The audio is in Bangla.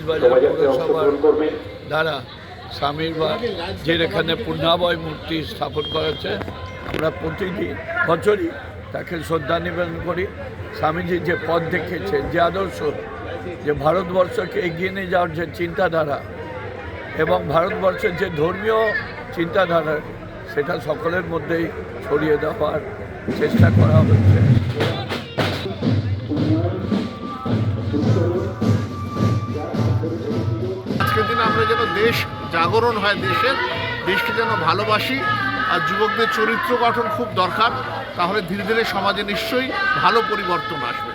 বাজার পৌরসভার দ্বারা স্বামীর যেখানে পূর্ণাবয় মূর্তি স্থাপন করেছে, আমরা প্রতিটি বছরই তাকে শ্রদ্ধা নিবেদন করি। স্বামীজি যে পথ দেখিয়েছেন, যে আদর্শ, যে ভারতবর্ষকে এগিয়ে নিয়ে যাওয়ার যে চিন্তাধারা এবং ভারতবর্ষের যে ধর্মীয় চিন্তাধারা, সেটা সকলের মধ্যেই ছড়িয়ে দেওয়ার চেষ্টা করা হচ্ছে। আজকের দিনে আমরা যেন দেশ জাগরণ হয়, দেশকে যেন ভালোবাসি, আর যুবকদের চরিত্র গঠন খুব দরকার। তাহলে ধীরে ধীরে সমাজে নিশ্চয়ই ভালো পরিবর্তন আসবে।